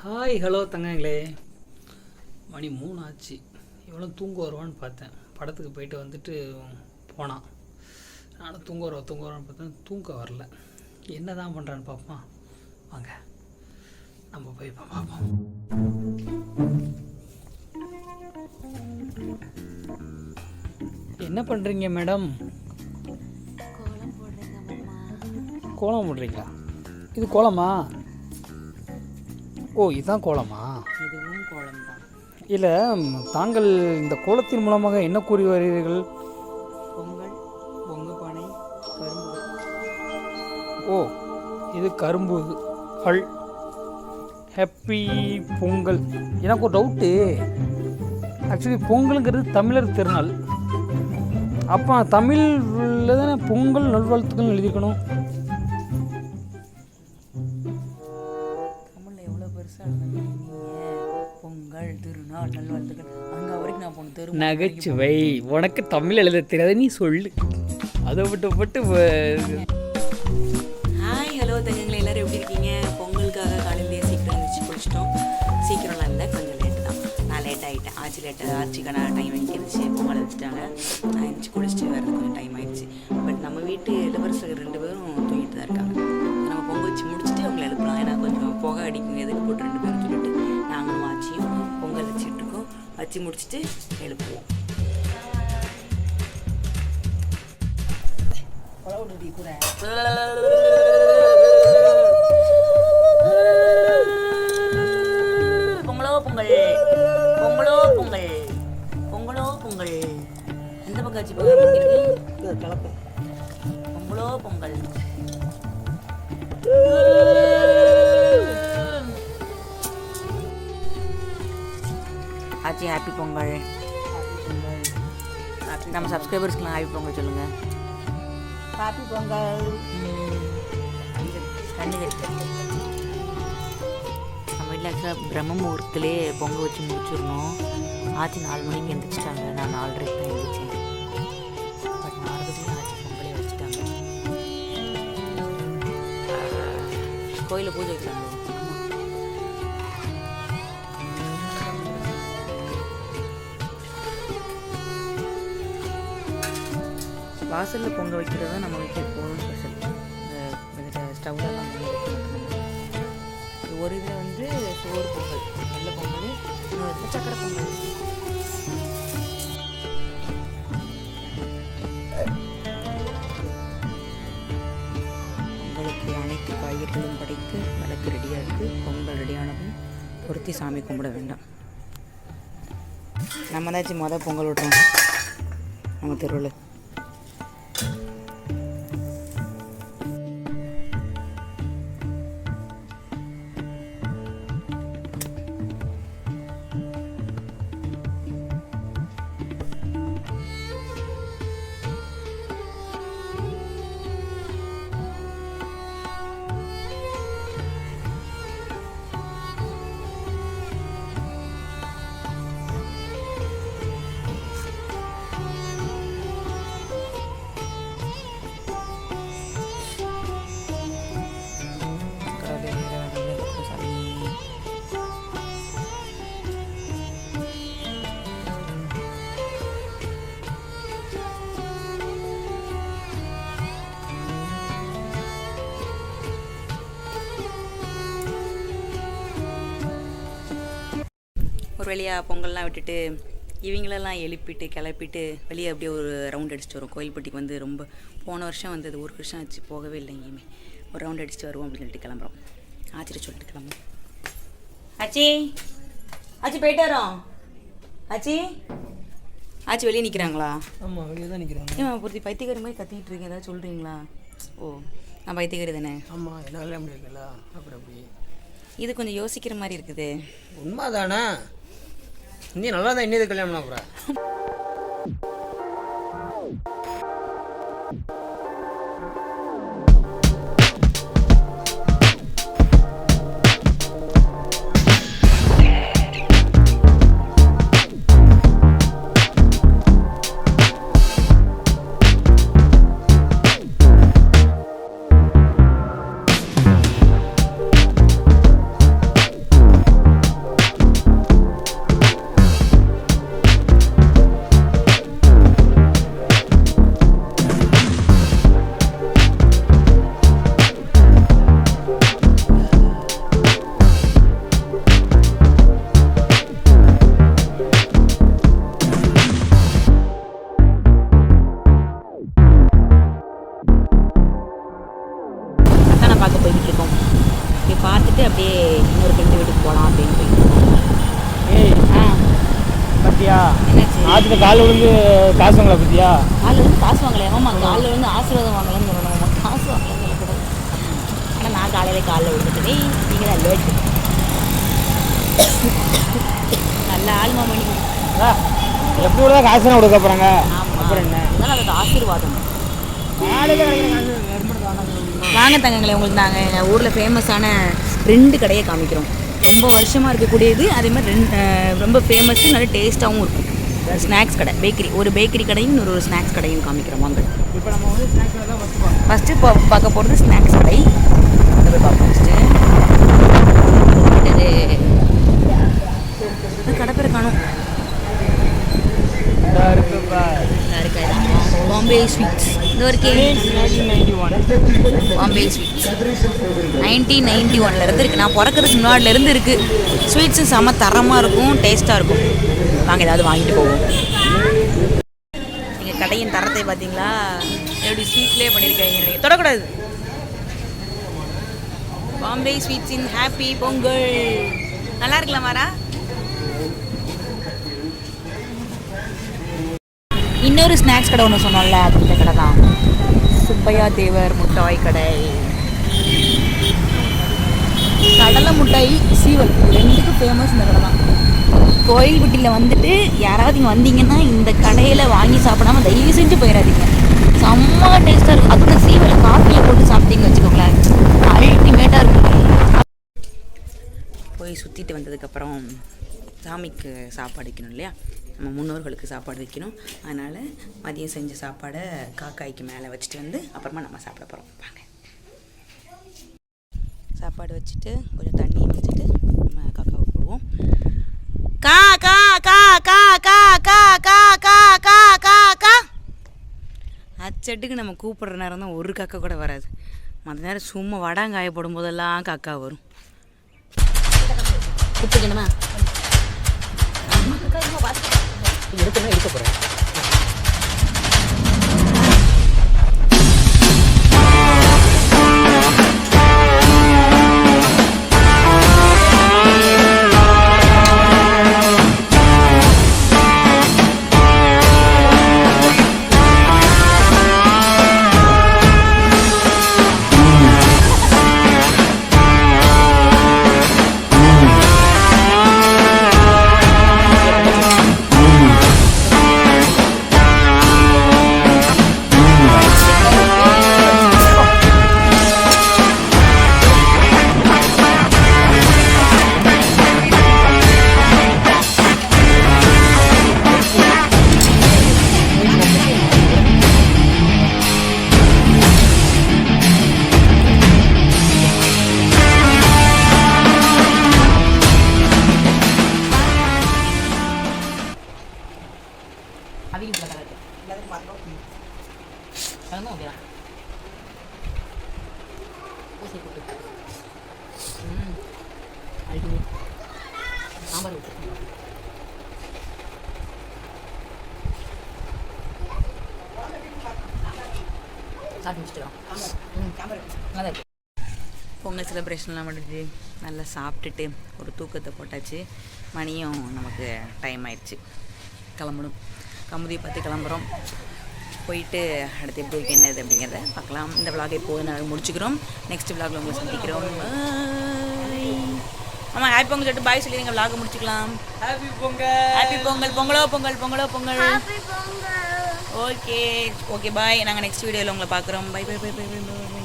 Hi hello தங்கங்களே. மணி 3 ஆச்சு. இவ்வளோ தூங்க வருவான்னு பார்த்தேன். படத்துக்கு போயிட்டு வந்துட்டு போனான். நானும் தூங்க வருவான்னு பார்த்தேன். தூங்க வரல. என்ன தான் பண்ணுறான்னு பார்ப்போம் வாங்க, நம்ம போய் பார்ப்போம். என்ன பண்ணுறீங்க மேடம்? கோலம் போடுறீங்களா? இது கோலமா? ஓ, இதுதான் கோலமா? இதுவும் கோலம் தான். இல்லை, தாங்கள் இந்த கோலத்தின் மூலமாக என்ன கூறி வருகிறீர்கள்? பொங்கல், பொங்கு பானை, கரும்பு. ஓ, இது கரும்புகள். ஹாப்பி பொங்கல். எனக்கு ஒரு டவுட்டு. ஆக்சுவலி பொங்கலுங்கிறது தமிழர் திருநாள். அப்போ தமிழில் தானே பொங்கல் நல்வாழ்த்துக்கள் எழுதியிருக்கணும். பொங்கல் திருநாள் நல்வாழ்த்துக்கள் அங்கே வரைக்கும் நான் போன தெரு நகைச்சுவை. உனக்கு தமிழ் எழுத தெரியாத, நீ சொல்லு. அதை விட்டு ஹாய் ஹலோ தங்கங்களே, எல்லோரும் எப்படி இருக்கீங்க? பொங்கலுக்காக காலையிலேயே சீக்கிரம் எழுந்திரிச்சு குளிச்சிட்டோம். சீக்கிரம்லாம் இல்லை, கொஞ்சம் லேட்டு தான். நான் லேட் ஆகிட்டேன். ஆச்சுக்கான டைம் எழுந்திரிச்சு பொங்கல் வச்சுட்டாங்க. நான் எழுந்திரிச்சு குளிச்சுட்டு வரது கொஞ்சம் டைம் ஆகிடுச்சு. பட் நம்ம வீட்டு இளவரசர் 2 பேரும் தூங்கிட்டு தான் இருக்காங்க. நம்ம பொங்கல் வச்சு முடிச்சுட்டு அவங்களை எழுப்பலாம். ஏன்னா கொஞ்சம் புகை அடிக்கும், எதுக்கு போட்டு 2 பேரும் சொல்லிட்டு நாங்களும் ஆச்சியும் பொங்கல் வச்சுட்டு இருக்கோம். வச்சு முடிச்சுட்டு எழுப்புவோம். பொங்கலோ பொங்கல், பொங்கலோ பொங்கல், பொங்கலோ பொங்கல். எந்த பக்கம் வச்சு கலப்பு? பொங்கலோ பொங்கல். ஆச்சி ஹாப்பி பொங்கல். நம்ம சப்ஸ்கிரைபர்ஸ்க்குலாம் ஹாப்பி பொங்கல் சொல்லுங்கள். ஹாப்பி பொங்கல். நம்ம வீட்டில் ஆக்சுவலாக பிரம்ம முகூர்த்தத்திலே பொங்கல் வச்சு முடிச்சிடணும். ஆச்சி 4 மணிக்கு எழுந்திரிச்சிட்டாங்க. நான் 4:30 தான் எழுந்திரிச்சேன். பட் 4 ஆச்சி பொங்கலே வச்சுட்டாங்க. கோயிலில் பூஜை வைக்கிறாங்க. வாசலில் பொங்க வைக்கிறது தான் நம்ம வீட்டில் எப்போதும் ஸ்பெஷல். இந்த ஸ்டவ்லலாம் ஒரு இதில் வந்து சோறு பொங்கல், வெள்ளை பொங்கல், இன்னொரு சக்கரை பொங்கல். பொங்கலுக்கு அனைத்து காய்கறிகளும் படைத்து விளக்கு ரெடியாக இருக்குது. பொங்கல் ரெடியானதும் பொருத்தி சாமி கும்பிட வேண்டாம். நம்ம தாச்சும் மொதல் பொங்கல் விட்றோம் நம்ம தெருவில். ஒரு வழியாக பொங்கல்லாம் விட்டுட்டு இவங்களெல்லாம் எழுப்பிட்டு கிளப்பிட்டு வெளியே அப்படியே ஒரு ரவுண்ட் அடிச்சுட்டு வரும். கோயில்பட்டிக்கு வந்து ரொம்ப போன வருஷம் வந்தது, 1 வருஷம் ஆச்சு, போகவே இல்லை எங்கேயுமே. ஒரு ரவுண்ட் அடிச்சுட்டு வருவோம் அப்படின்னு சொல்லிட்டு கிளம்புறோம். ஆச்சிட்டு சொல்லிட்டு கிளம்புறோம். ஆச்சி ஆச்சி போயிட்டு வரோம். ஆச்சி ஆச்சி வெளியே நிற்கிறாங்களா? ஆமாம், வெளியே தான் நிற்கிறாங்க. ஏன் பொறுத்தி பைத்தியக்காரி மாதிரி கத்திக்கிட்டு இருக்கேன், ஏதாவது சொல்கிறீங்களா? ஓ, நான் பைத்தியக்காரி தானே? ஆமாம், என்னால் முடியல. அப்படி இது கொஞ்சம் யோசிக்கிற மாதிரி இருக்குது. உண்மை தானே? நீ நல்லா தான் இன்னது கல்யாணம் பண்ண போகிற. இன்னொரு ஃப்ரெண்டு வீட்டுக்கு போகலாம் அப்படின்னு போயிட்டு இருக்கோம். ஏய் ஆ பத்தியா என்னாச்சு? ஆற்றுல கால் விழுந்து காசு வாங்கல பத்தியா? காலில் வந்து காசு வாங்கலை. ஆமாம், காலில் வந்து ஆசீர்வாதம் வாங்கலன்னு சொல்லணும். ஆமாம், காசு வாங்கலன்னு சொல்லக்கூடாது. ஆனால் நான் காலையில் விழுந்துட்டே நீங்கள் தான் லேட்டு. நல்ல ஆள் மாமணி. எப்படி கூட காசு கொடுக்க போகிறாங்க. அப்புறம் என்ன அதனால அதுக்கு ஆசீர்வாதம். காலையில் கிடைக்கிற வாங்க தங்கங்களே, உங்களுக்கு நாங்கள் எங்கள் ஊரில் ஃபேமஸான 2 கடையை காமிக்கிறோம். ரொம்ப வருஷமாக இருக்கக்கூடியது, அதே மாதிரி ரொம்ப ஃபேமஸ்ஸு, நல்ல டேஸ்ட்டாகவும் இருக்கும். ஸ்நாக்ஸ் கடை, பேக்கரி, ஒரு பேக்கரி கடையும் இன்னொரு ஸ்நாக்ஸ் கடையும் காமிக்கிறோம் வாங்க. இப்போ நம்ம வந்து ஸ்நாக்ஸ் தான் ஃபஸ்ட்டு இப்போ பார்க்க போகிறது ஸ்நாக்ஸ் கடை. அதை போய் பார்ப்போம் ஃபஸ்ட்டு. கடை பேர் காணும். பாம்பே ஸ்வீட்ஸ் இந்த ஒரு பாம்பே ஸ்வீட்ஸ் 1991 இருக்குது. நான் பிறக்கிறதுக்கு முன்னாடிலேருந்து இருக்குது. ஸ்வீட்ஸும் செம்ம தரமாக இருக்கும், டேஸ்ட்டாக இருக்கும். வாங்க ஏதாவது வாங்கிட்டு போவோம். நீங்கள் கடையின் தரத்தை பார்த்தீங்களா? எப்படி ஸ்வீட்லேயே பண்ணியிருக்காங்க. நீங்கள் தொடக்கூடாது. பாம்பே ஸ்வீட்ஸின் ஹாப்பி பொங்கல். நல்லா இருக்குல்ல மாரா? இன்னொரு ஸ்நாக்ஸ் கடை ஒன்று சொன்னோம்ல, அது இந்த கடை தான். சுப்பையா தேவர் முட்டாய் கடை. கடலை முட்டாய், சீவல் 2க்கும் ஃபேமஸ் இந்த கடை தான். கோயில்பட்டியில் வந்துட்டு யாராவது இங்கே வந்தீங்கன்னா இந்த கடையில் வாங்கி சாப்பிடாம தயவு செஞ்சு போயிடாதீங்க. செம்ம டேஸ்ட்டாக இருக்கும். அது இந்த சீவலை காஃபியை போட்டு சாப்பிட்டீங்க வச்சுக்கோங்களேன், அல்டிமேட்டாக இருக்கும். போய் சுற்றிட்டு வந்ததுக்கப்புறம் சாமிக்கு சாப்பாடு வைக்கணும் இல்லையா, நம்ம முன்னோர்களுக்கு சாப்பாடு வைக்கணும். அதனால் மதியம் செஞ்ச சாப்பாடை காக்காய்க்கு மேலே வச்சுட்டு வந்து அப்புறமா நம்ம சாப்பிட போகிறோம். வாங்க. சாப்பாடு வச்சுட்டு கொஞ்சம் தண்ணியை வச்சுட்டு நம்ம காக்காவை போடுவோம். கா கா கா கா கா கா கா கா கா கா கா. அச்சட்டுக்கு நம்ம கூப்பிட்ற நேரம் தான் ஒரு காக்கா கூட வராது. மற்ற நேரம் சும்மா வடாங்காய போடும் போதெல்லாம் காக்கா வரும். கூப்பிட்டுக்கணுமா? எடுக்க போகிறேன். பொங்கல் செலிப்ரேஷன்லாம் முடிஞ்சு நல்லா சாப்பிட்டுட்டு ஒரு தூக்கத்தை போட்டாச்சு. மணியும் நமக்கு டைம் ஆயிடுச்சு, கிளம்பணும். கமுதியை பார்த்து கிளம்புறோம். போயிட்டு அடுத்து எப்படி இருக்கு என்னது அப்படிங்கிறத பார்க்கலாம். இந்த விளாகை இப்போது நாங்கள் முடிச்சுக்கிறோம். நெக்ஸ்ட் விளாகில் உங்களை சந்திக்கிறோம். ஆமாம், ஹாப்பி பொங்கல் சொல்லிட்டு பாய் சொல்லி நீங்கள் விளாக முடிச்சுக்கலாம். ஹாப்பி பொங்கல், ஹாப்பி பொங்கல், பொங்கலோ பொங்கல், பொங்கலோ பொங்கல். Okay okay bye. நாங்கள் நெக்ஸ்ட் வீடியோவில் உங்களை பார்க்குறோம். Bye bye bye bye bye by.